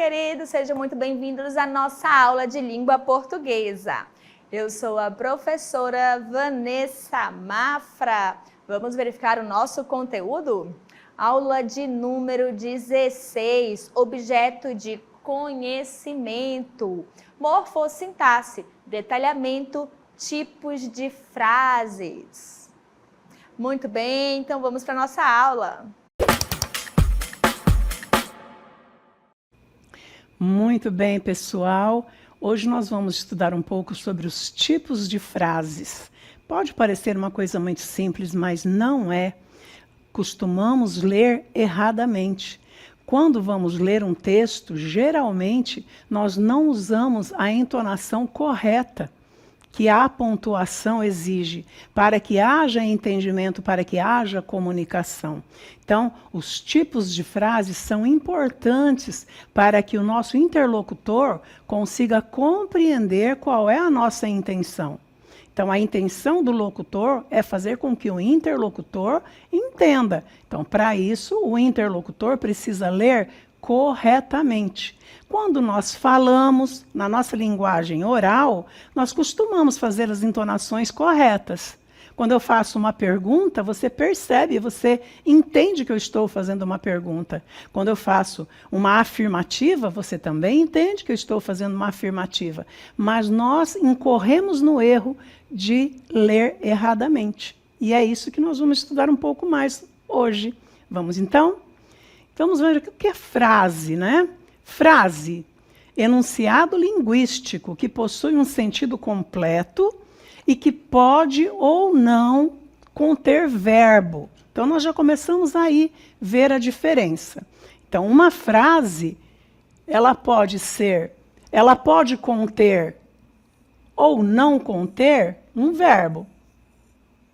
queridos, sejam muito bem-vindos à nossa aula de língua portuguesa. Eu sou a professora Vanessa Mafra. Vamos verificar o nosso conteúdo? Aula de número 16, objeto de conhecimento, morfossintaxe, detalhamento, tipos de frases. Muito bem, então vamos para a nossa aula. Muito bem, pessoal. Hoje nós vamos estudar um pouco sobre os tipos de frases. Pode parecer uma coisa muito simples, mas não é. Costumamos ler erradamente. Quando vamos ler um texto, geralmente nós não usamos a entonação correta que a pontuação exige, para que haja entendimento, para que haja comunicação. Então, os tipos de frases são importantes para que o nosso interlocutor consiga compreender qual é a nossa intenção. Então, a intenção do locutor é fazer com que o interlocutor entenda. Então, para isso, o interlocutor precisa ler corretamente. Quando nós falamos, na nossa linguagem oral, nós costumamos fazer as entonações corretas. Quando eu faço uma pergunta, você percebe, você entende que eu estou fazendo uma pergunta. Quando eu faço uma afirmativa, você também entende que eu estou fazendo uma afirmativa. Mas nós incorremos no erro de ler erradamente. E é isso que nós vamos estudar um pouco mais hoje. Vamos então? Vamos ver o que é frase, né? Frase, enunciado linguístico que possui um sentido completo e que pode ou não conter verbo. Então, nós já começamos aí a ver a diferença. Então, uma frase, ela pode conter ou não conter um verbo,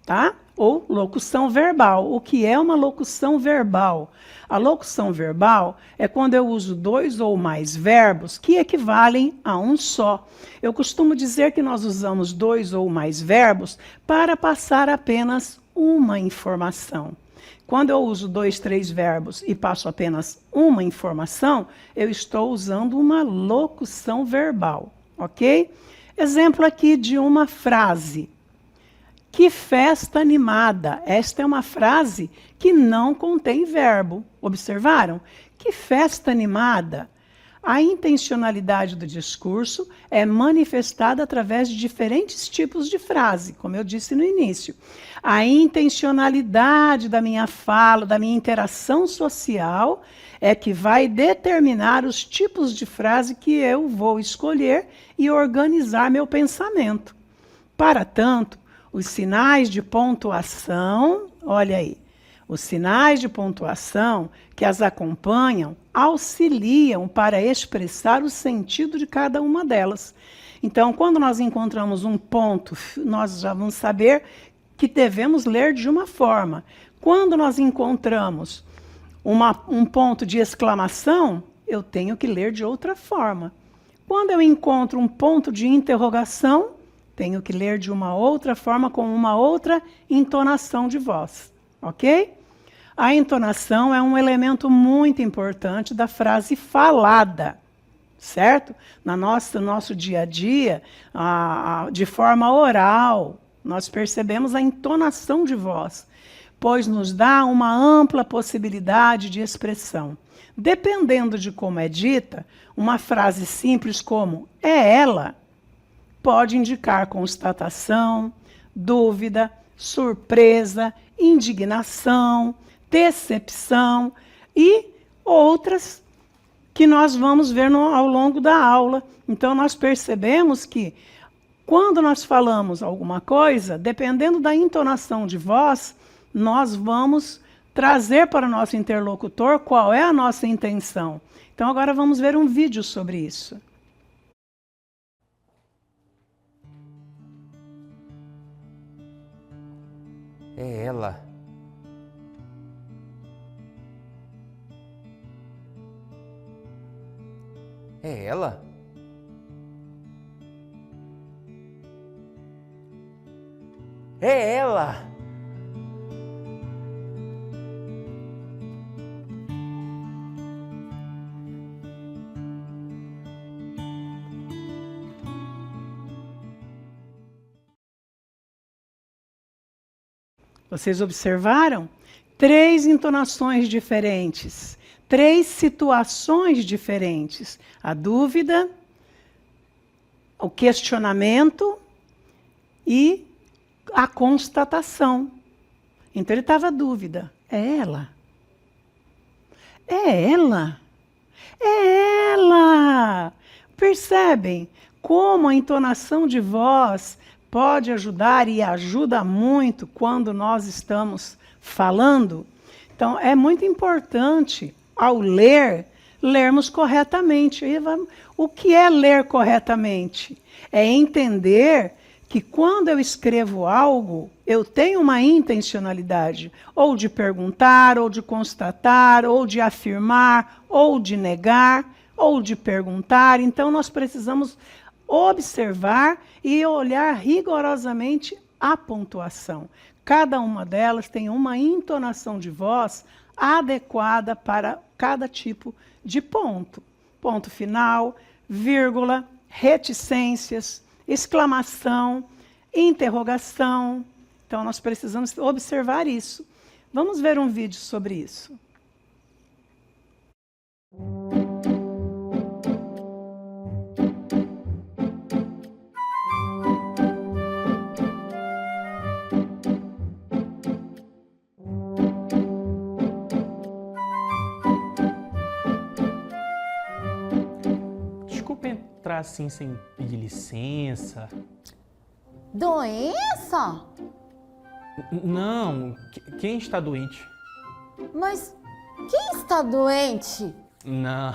tá? Ou locução verbal. O que é uma locução verbal? A locução verbal é quando eu uso dois ou mais verbos que equivalem a um só. Eu costumo dizer que nós usamos dois ou mais verbos para passar apenas uma informação. Quando eu uso 2, 3 verbos e passo apenas uma informação, eu estou usando uma locução verbal, ok? Exemplo aqui de uma frase. Que festa animada. Esta é uma frase que não contém verbo. Observaram? Que festa animada. A intencionalidade do discurso é manifestada através de diferentes tipos de frase, como eu disse no início. A intencionalidade da minha fala, da minha interação social, é que vai determinar os tipos de frase que eu vou escolher e organizar meu pensamento. Para tanto, os sinais de pontuação, olha aí, os sinais de pontuação que as acompanham auxiliam para expressar o sentido de cada uma delas. Então, quando nós encontramos um ponto, nós já vamos saber que devemos ler de uma forma. Quando nós encontramos um ponto de exclamação, eu tenho que ler de outra forma. Quando eu encontro um ponto de interrogação, tenho que ler de uma outra forma, com uma outra entonação de voz, ok? A entonação é um elemento muito importante da frase falada, certo? No nosso dia a dia, de forma oral, nós percebemos a entonação de voz, pois nos dá uma ampla possibilidade de expressão. Dependendo de como é dita, uma frase simples como "é ela" pode indicar constatação, dúvida, surpresa, indignação, decepção e outras que nós vamos ver ao longo da aula. Então, nós percebemos que quando nós falamos alguma coisa, dependendo da entonação de voz, nós vamos trazer para o nosso interlocutor qual é a nossa intenção. Então, agora vamos ver um vídeo sobre isso. É ela. É ela? É ela! Vocês observaram? 3 entonações diferentes, 3 situações diferentes. A dúvida, o questionamento e a constatação. Então ele estava dúvida. É ela? É ela? É ela! Percebem como a entonação de voz pode ajudar e ajuda muito quando nós estamos falando? Então, é muito importante, ao ler, lermos corretamente. O que é ler corretamente? É entender que quando eu escrevo algo, eu tenho uma intencionalidade, ou de perguntar, ou de constatar, ou de afirmar, ou de negar, ou de perguntar. Então, nós precisamos observar e olhar rigorosamente a pontuação. Cada uma delas tem uma entonação de voz adequada para cada tipo de ponto. Ponto final, vírgula, reticências, exclamação, interrogação. Então, nós precisamos observar isso. Vamos ver um vídeo sobre isso. Desculpa entrar assim sem pedir licença. Doença? Não, quem está doente? Mas quem está doente? Não,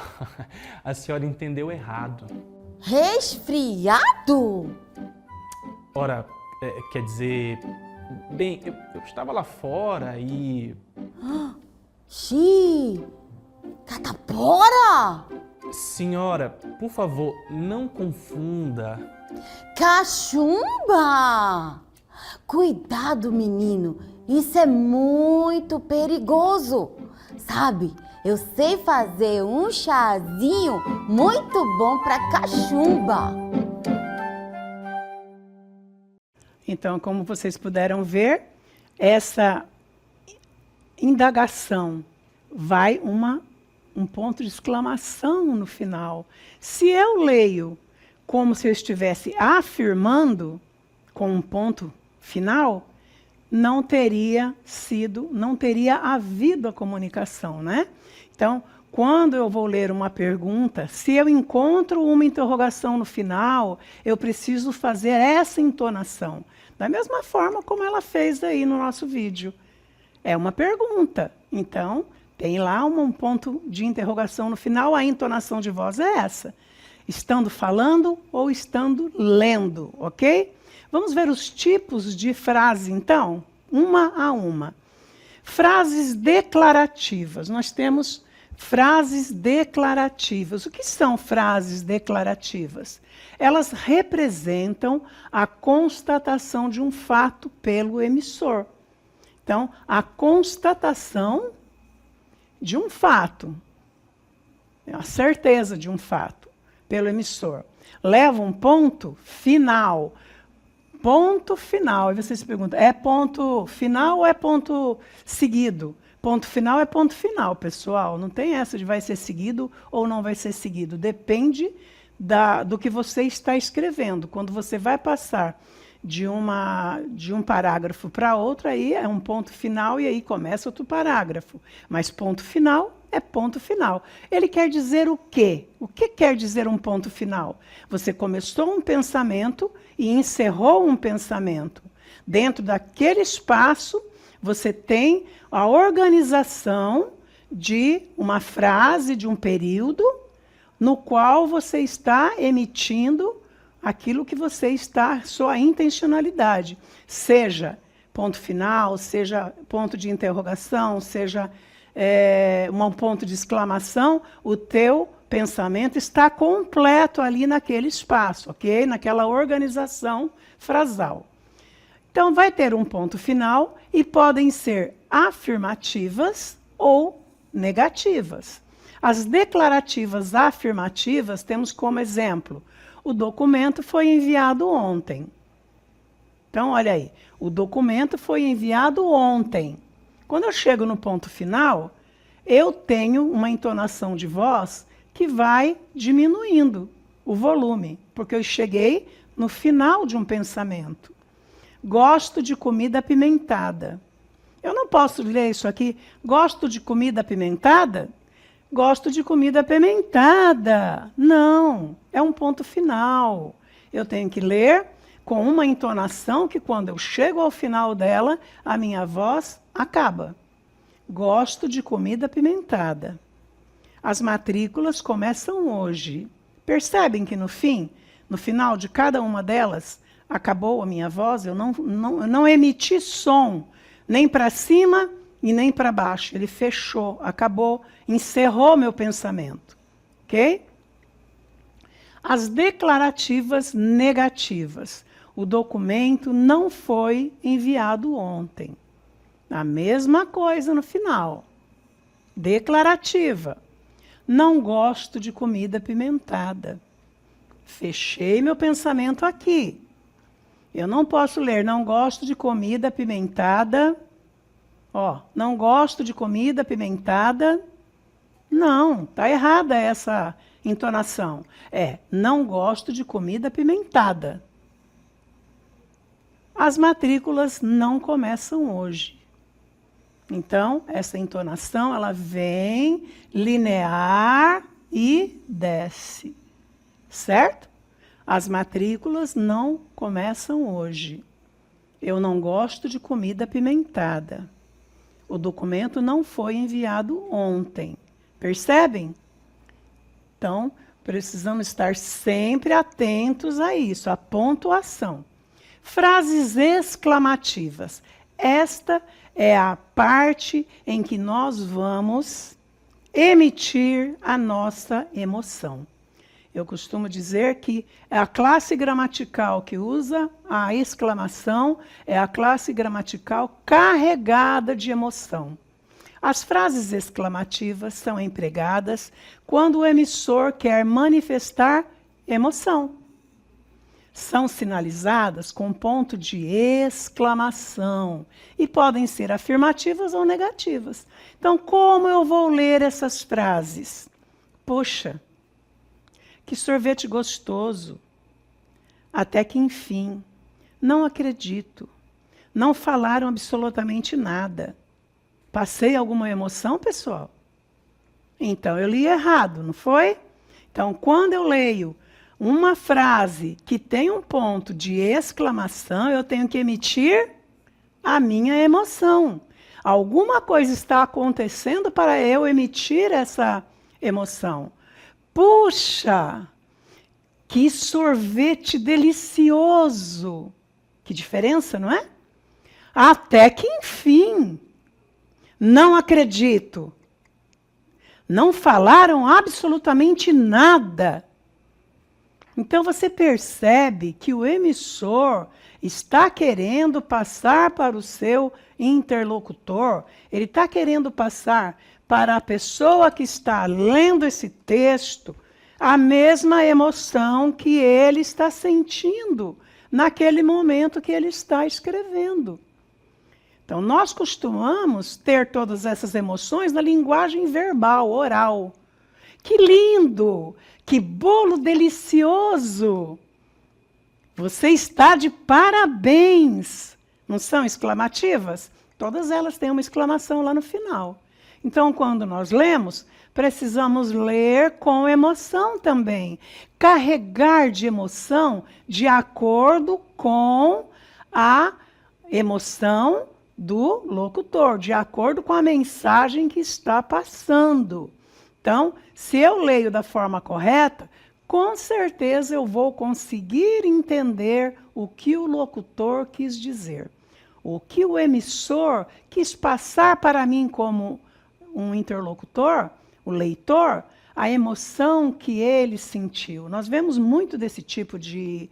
a senhora entendeu errado. Resfriado? Ora, quer dizer... Bem, eu estava lá fora e... Xiii! Catapora? Senhora, por favor, não confunda. Cachumba! Cuidado, menino. Isso é muito perigoso. Sabe, eu sei fazer um chazinho muito bom para cachumba. Então, como vocês puderam ver, essa indagação vai um ponto de exclamação no final. Se eu leio como se eu estivesse afirmando com um ponto final, não teria havido a comunicação, né? Então, quando eu vou ler uma pergunta, se eu encontro uma interrogação no final, eu preciso fazer essa entonação. Da mesma forma como ela fez aí no nosso vídeo. É uma pergunta. Então, tem lá um ponto de interrogação no final, a entonação de voz é essa. Estando falando ou estando lendo, ok? Vamos ver os tipos de frase, então, uma a uma. Frases declarativas. Nós temos frases declarativas. O que são frases declarativas? Elas representam a constatação de um fato pelo emissor. Então, a constatação de um fato, a certeza de um fato pelo emissor, leva um ponto final. Ponto final. E você se pergunta, é ponto final ou é ponto seguido? Ponto final é ponto final, pessoal. Não tem essa de vai ser seguido ou não vai ser seguido. Depende do que você está escrevendo. Quando você vai passar de um parágrafo para outro, aí é um ponto final e aí começa outro parágrafo. Mas ponto final é ponto final. Ele quer dizer o quê? O que quer dizer um ponto final? Você começou um pensamento e encerrou um pensamento. Dentro daquele espaço, você tem a organização de uma frase, de um período, no qual você está emitindo aquilo que você está, sua intencionalidade. Seja ponto final, seja ponto de interrogação, seja um ponto de exclamação, o teu pensamento está completo ali naquele espaço, ok? Naquela organização frasal. Então, vai ter um ponto final e podem ser afirmativas ou negativas. As declarativas afirmativas temos como exemplo: o documento foi enviado ontem. Então, olha aí, o documento foi enviado ontem. Quando eu chego no ponto final, eu tenho uma entonação de voz que vai diminuindo o volume, porque eu cheguei no final de um pensamento. Gosto de comida apimentada. Eu não posso ler isso aqui. Gosto de comida apimentada? Gosto de comida apimentada. Não, é um ponto final. Eu tenho que ler com uma entonação que, quando eu chego ao final dela, a minha voz acaba. Gosto de comida apimentada. As matrículas começam hoje. Percebem que no final de cada uma delas, acabou a minha voz, eu não emiti som, nem para cima e nem para baixo. Ele fechou, acabou, encerrou meu pensamento. Ok? As declarativas negativas. O documento não foi enviado ontem. A mesma coisa no final. Declarativa. Não gosto de comida apimentada. Fechei meu pensamento aqui. Eu não posso ler, não gosto de comida apimentada. Ó, não gosto de comida apimentada. Não, está errada essa entonação. É, não gosto de comida apimentada. As matrículas não começam hoje. Então, essa entonação, ela vem linear e desce. Certo? As matrículas não começam hoje. Eu não gosto de comida apimentada. O documento não foi enviado ontem. Percebem? Então, precisamos estar sempre atentos a isso, a pontuação. Frases exclamativas. Esta é a parte em que nós vamos emitir a nossa emoção. Eu costumo dizer que a classe gramatical que usa a exclamação é a classe gramatical carregada de emoção. As frases exclamativas são empregadas quando o emissor quer manifestar emoção. São sinalizadas com ponto de exclamação e podem ser afirmativas ou negativas. Então, como eu vou ler essas frases? Poxa, que sorvete gostoso! Até que enfim, não acredito. Não falaram absolutamente nada. Passei alguma emoção, pessoal? Então, eu li errado, não foi? Então, quando eu leio uma frase que tem um ponto de exclamação, eu tenho que emitir a minha emoção. Alguma coisa está acontecendo para eu emitir essa emoção. Puxa, que sorvete delicioso! Que diferença, não é? Até que enfim. Não acredito. Não falaram absolutamente nada. Então você percebe que o emissor está querendo passar para o seu interlocutor, ele está querendo passar para a pessoa que está lendo esse texto a mesma emoção que ele está sentindo naquele momento que ele está escrevendo. Então, nós costumamos ter todas essas emoções na linguagem verbal, oral. Que lindo! Que bolo delicioso! Você está de parabéns! Não são exclamativas? Todas elas têm uma exclamação lá no final. Então, quando nós lemos, precisamos ler com emoção também. Carregar de emoção de acordo com a emoção do locutor, de acordo com a mensagem que está passando. Então, se eu leio da forma correta, com certeza eu vou conseguir entender o que o locutor quis dizer. O que o emissor quis passar para mim como um interlocutor, o leitor, a emoção que ele sentiu. Nós vemos muito desse tipo de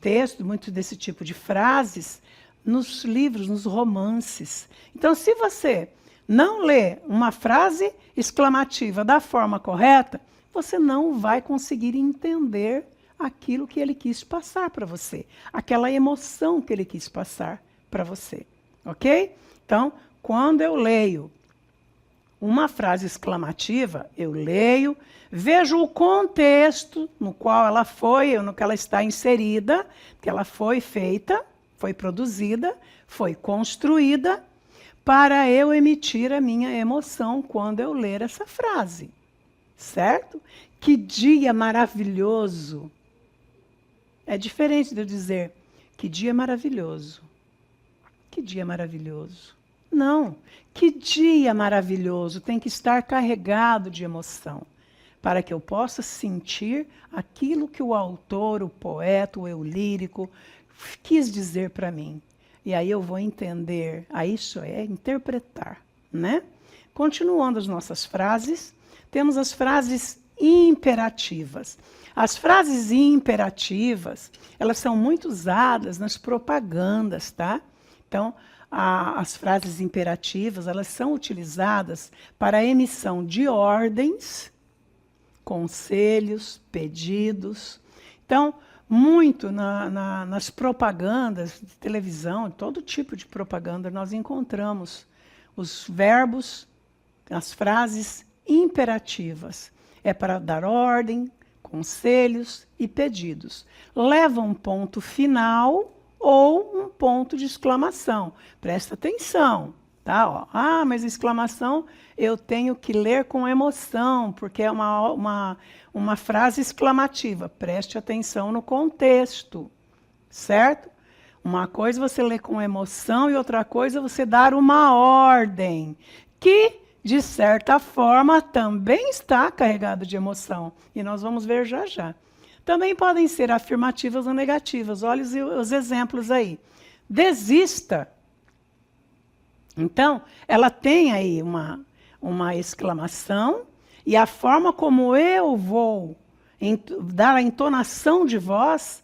texto, muito desse tipo de frases nos livros, nos romances. Então, se você não lê uma frase exclamativa da forma correta, você não vai conseguir entender aquilo que ele quis passar para você, aquela emoção que ele quis passar para você, ok? Então, quando eu leio uma frase exclamativa, eu leio, vejo o contexto no qual ela foi, no que ela está inserida, que ela foi feita, foi produzida, foi construída, para eu emitir a minha emoção quando eu ler essa frase, certo? Que dia maravilhoso! É diferente de eu dizer, que dia maravilhoso. Que dia maravilhoso. Não, que dia maravilhoso tem que estar carregado de emoção, para que eu possa sentir aquilo que o autor, o poeta, o eu lírico quis dizer para mim. E aí eu vou entender, aí isso é interpretar, né? Continuando as nossas frases, temos as frases imperativas. As frases imperativas, elas são muito usadas nas propagandas, tá? Então, as frases imperativas, elas são utilizadas para a emissão de ordens, conselhos, pedidos. Então, muito nas propagandas de televisão, todo tipo de propaganda, nós encontramos os verbos, as frases imperativas. É para dar ordem, conselhos e pedidos. Leva um ponto final ou um ponto de exclamação. Presta atenção, tá? Ó, mas exclamação eu tenho que ler com emoção, porque é uma frase exclamativa. Preste atenção no contexto, certo? Uma coisa você ler com emoção e outra coisa você dar uma ordem, que, de certa forma, também está carregado de emoção. E nós vamos ver já já. Também podem ser afirmativas ou negativas. Olha os exemplos aí. Desista. Então, ela tem aí uma exclamação, e a forma como eu vou dar a entonação de voz,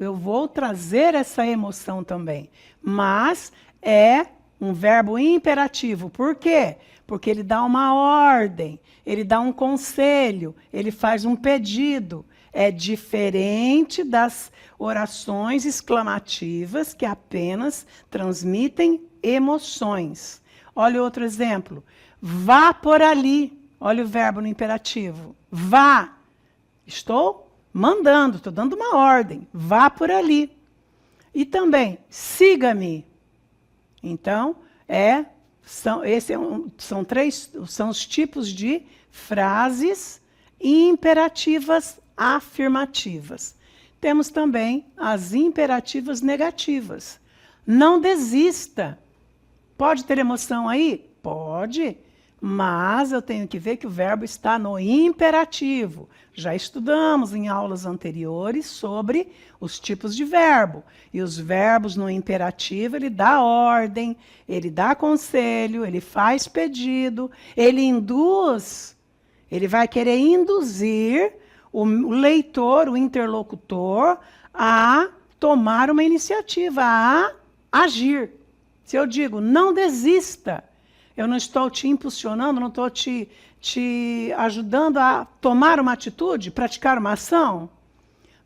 eu vou trazer essa emoção também. Mas é um verbo imperativo. Por quê? Porque ele dá uma ordem, ele dá um conselho, ele faz um pedido. É diferente das orações exclamativas que apenas transmitem emoções. Olha outro exemplo. Vá por ali. Olha o verbo no imperativo. Vá. Estou mandando, estou dando uma ordem. Vá por ali. E também, siga-me. Então, são os tipos de frases imperativas afirmativas. Temos também as imperativas negativas. Não desista. Pode ter emoção aí? Pode. Mas eu tenho que ver que o verbo está no imperativo. Já estudamos em aulas anteriores sobre os tipos de verbo. E os verbos no imperativo, ele dá ordem, ele dá conselho, ele faz pedido, ele induz, ele vai querer induzir o leitor, o interlocutor, a tomar uma iniciativa, a agir. Se eu digo, não desista, eu não estou te impulsionando, não estou te ajudando a tomar uma atitude, praticar uma ação.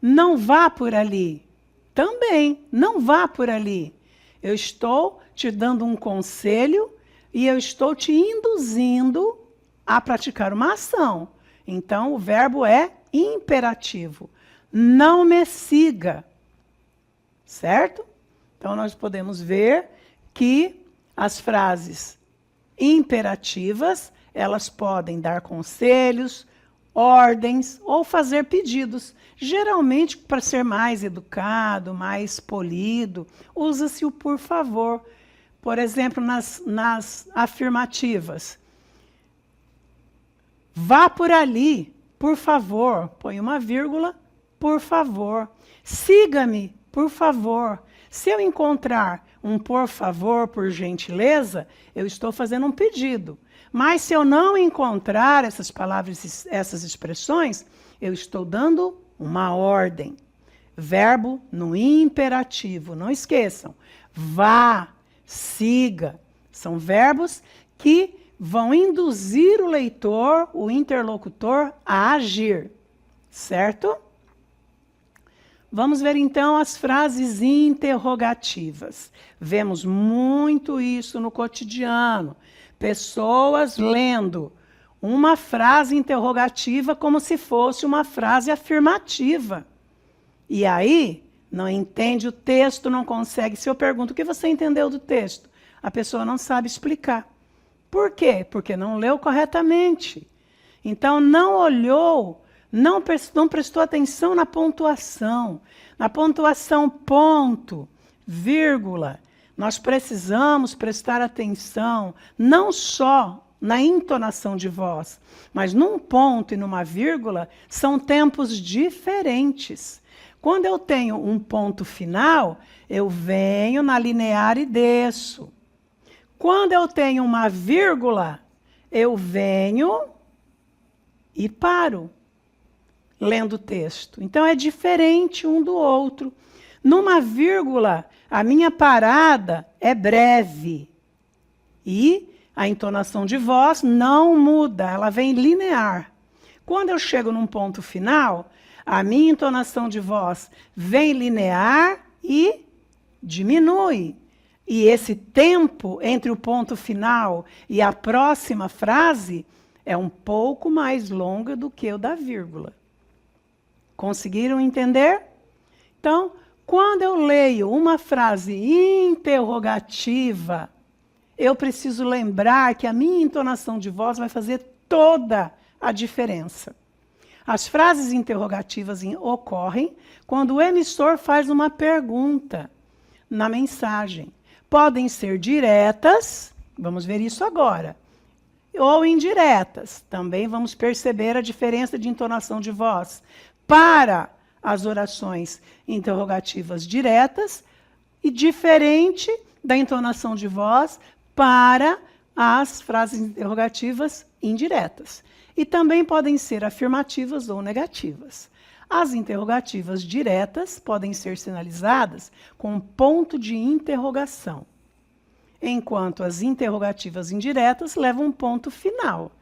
Não vá por ali. Também, não vá por ali. Eu estou te dando um conselho e eu estou te induzindo a praticar uma ação. Então, o verbo é imperativo. Não me siga. Certo? Então, nós podemos ver que as frases imperativas, elas podem dar conselhos, ordens ou fazer pedidos. Geralmente, para ser mais educado, mais polido, usa-se o por favor. Por exemplo, nas afirmativas. Vá por ali, por favor. Põe uma vírgula, por favor. Siga-me, por favor. Se eu encontrar um por favor, por gentileza, eu estou fazendo um pedido. Mas se eu não encontrar essas palavras, essas expressões, eu estou dando uma ordem. Verbo no imperativo. Não esqueçam. Vá, siga. São verbos que vão induzir o leitor, o interlocutor, a agir. Certo? Vamos ver então as frases interrogativas. Vemos muito isso no cotidiano. Pessoas lendo uma frase interrogativa como se fosse uma frase afirmativa. E aí, não entende o texto, não consegue. Se eu pergunto o que você entendeu do texto, a pessoa não sabe explicar. Por quê? Porque não leu corretamente. Então, não olhou, não prestou atenção na pontuação. Na pontuação ponto, vírgula, nós precisamos prestar atenção não só na entonação de voz, mas num ponto e numa vírgula são tempos diferentes. Quando eu tenho um ponto final, eu venho na linear e desço. Quando eu tenho uma vírgula, eu venho e paro, lendo o texto. Então, é diferente um do outro. Numa vírgula, a minha parada é breve. E a entonação de voz não muda, ela vem linear. Quando eu chego num ponto final, a minha entonação de voz vem linear e diminui. E esse tempo entre o ponto final e a próxima frase é um pouco mais longa do que o da vírgula. Conseguiram entender? Então, quando eu leio uma frase interrogativa, eu preciso lembrar que a minha entonação de voz vai fazer toda a diferença. As frases interrogativas ocorrem quando o emissor faz uma pergunta na mensagem. Podem ser diretas, vamos ver isso agora, ou indiretas. Também vamos perceber a diferença de entonação de voz para as orações interrogativas diretas e diferente da entonação de voz para as frases interrogativas indiretas. E também podem ser afirmativas ou negativas. As interrogativas diretas podem ser sinalizadas com ponto de interrogação, enquanto as interrogativas indiretas levam um ponto final.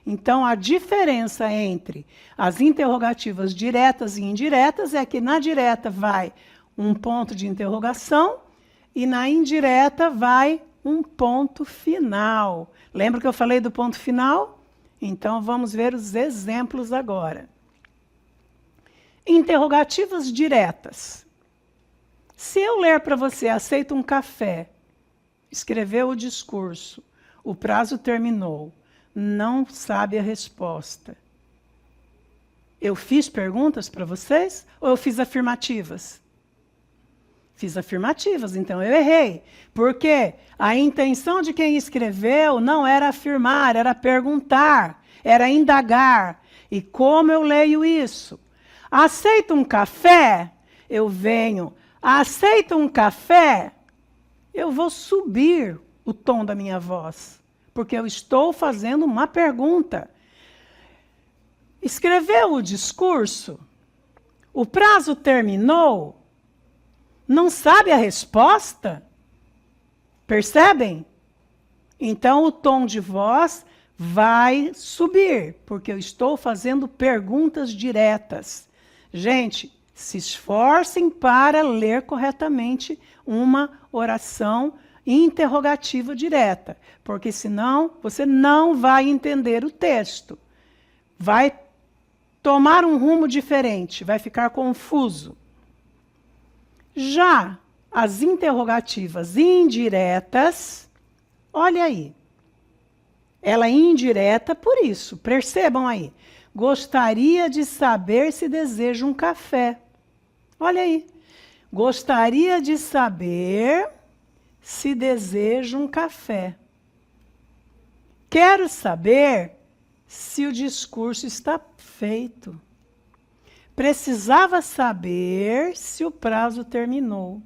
Então, a diferença entre as interrogativas diretas e indiretas é que na direta vai um ponto de interrogação e na indireta vai um ponto final. Lembra que eu falei do ponto final? Então, vamos ver os exemplos agora. Interrogativas diretas. Se eu ler para você, aceita um café, escreveu o discurso, o prazo terminou, não sabe a resposta. Eu fiz perguntas para vocês ou eu fiz afirmativas? Fiz afirmativas, então eu errei. Porque a intenção de quem escreveu não era afirmar, era perguntar, era indagar. E como eu leio isso? Aceita um café? Eu venho. Aceita um café? Eu vou subir o tom da minha voz, porque eu estou fazendo uma pergunta. Escreveu o discurso? O prazo terminou? Não sabe a resposta? Percebem? Então, o tom de voz vai subir, porque eu estou fazendo perguntas diretas. Gente, se esforcem para ler corretamente uma oração interrogativa direta, porque senão você não vai entender o texto. Vai tomar um rumo diferente, vai ficar confuso. Já as interrogativas indiretas, olha aí. Ela é indireta por isso, percebam aí. Gostaria de saber se deseja um café. Olha aí. Gostaria de saber se deseja um café. Quero saber se o discurso está feito. Precisava saber se o prazo terminou.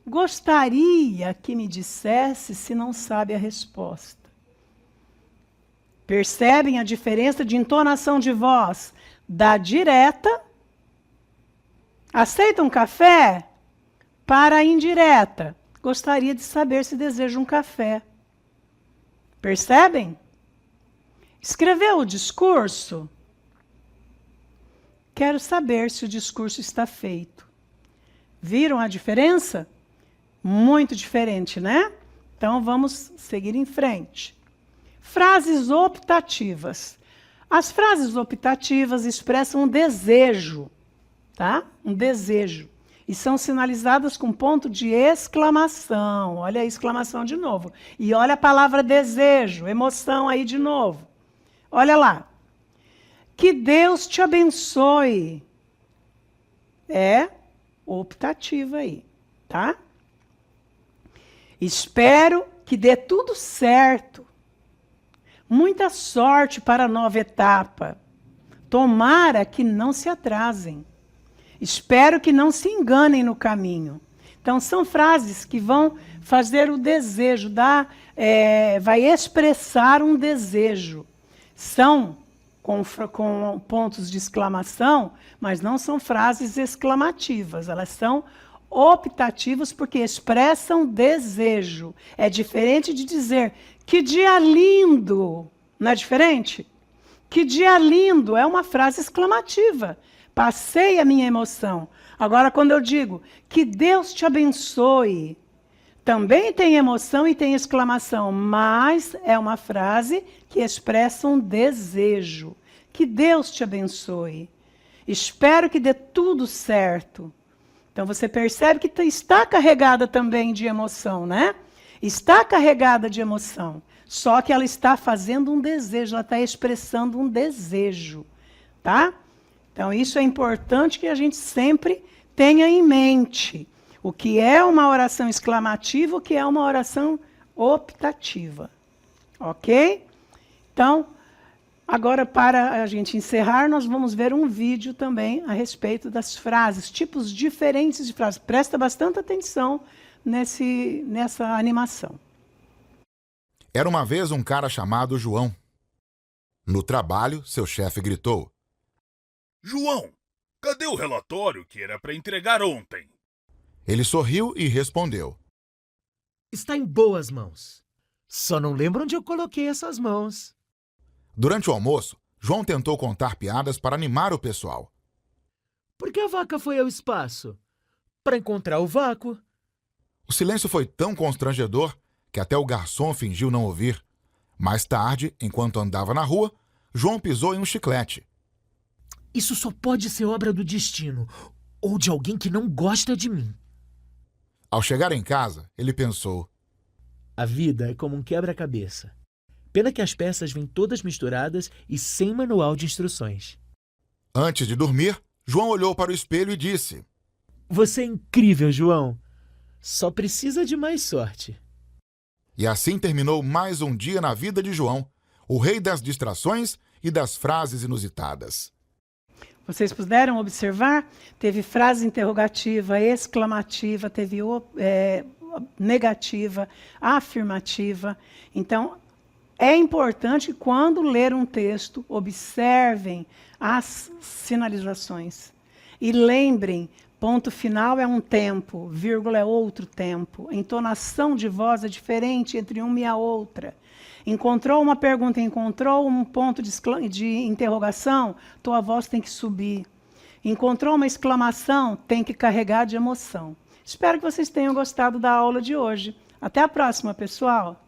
Gostaria que me dissesse se não sabe a resposta. Percebem a diferença de entonação de voz da direta? Aceita um café? Para a indireta. Gostaria de saber se deseja um café. Percebem? Escreveu o discurso? quero saber se o discurso está feito. Viram a diferença? Muito diferente, né? Então, vamos seguir em frente. Frases optativas. As frases optativas expressam um desejo, tá? Um desejo. E são sinalizadas com ponto de exclamação. Olha a exclamação de novo. E olha a palavra desejo, emoção aí de novo. Olha lá. Que Deus te abençoe. É optativa aí, tá? Espero que dê tudo certo. Muita sorte para a nova etapa. Tomara que não se atrasem. Espero que não se enganem no caminho. Então, são frases que vão fazer o desejo, vai expressar um desejo. São com pontos de exclamação, mas não são frases exclamativas. Elas são optativas porque expressam desejo. É diferente de dizer que dia lindo. Não é diferente? Que dia lindo é uma frase exclamativa. Passei a minha emoção. Agora, quando eu digo que Deus te abençoe, também tem emoção e tem exclamação, mas é uma frase que expressa um desejo. Que Deus te abençoe. Espero que dê tudo certo. Então, você percebe que está carregada também de emoção, né? Está carregada de emoção. Só que ela está fazendo um desejo, ela está expressando um desejo, tá? Então, isso é importante que a gente sempre tenha em mente. O que é uma oração exclamativa, o que é uma oração optativa. Ok? Então, agora, para a gente encerrar, nós vamos ver um vídeo também a respeito das frases, tipos diferentes de frases. Presta bastante atenção nessa animação. Era uma vez um cara chamado João. No trabalho, seu chefe gritou: João, cadê o relatório que era para entregar ontem? Ele sorriu e respondeu: Está em boas mãos. Só não lembro onde eu coloquei essas mãos. Durante o almoço, João tentou contar piadas para animar o pessoal. Por que a vaca foi ao espaço? Para encontrar o vácuo. O silêncio foi tão constrangedor que até o garçom fingiu não ouvir. Mais tarde, enquanto andava na rua, João pisou em um chiclete. Isso só pode ser obra do destino ou de alguém que não gosta de mim. Ao chegar em casa, ele pensou: A vida é como um quebra-cabeça. Pena que as peças vêm todas misturadas e sem manual de instruções. Antes de dormir, João olhou para o espelho e disse: Você é incrível, João. Só precisa de mais sorte. E assim terminou mais um dia na vida de João, o rei das distrações e das frases inusitadas. Vocês puderam observar? Teve frase interrogativa, exclamativa, teve negativa, afirmativa. Então, é importante que quando ler um texto, observem as sinalizações. E lembrem, ponto final é um tempo, vírgula é outro tempo. Entonação de voz é diferente entre uma e a outra. Encontrou uma pergunta, encontrou um ponto de interrogação, tua voz tem que subir. Encontrou uma exclamação, tem que carregar de emoção. Espero que vocês tenham gostado da aula de hoje. Até a próxima, pessoal!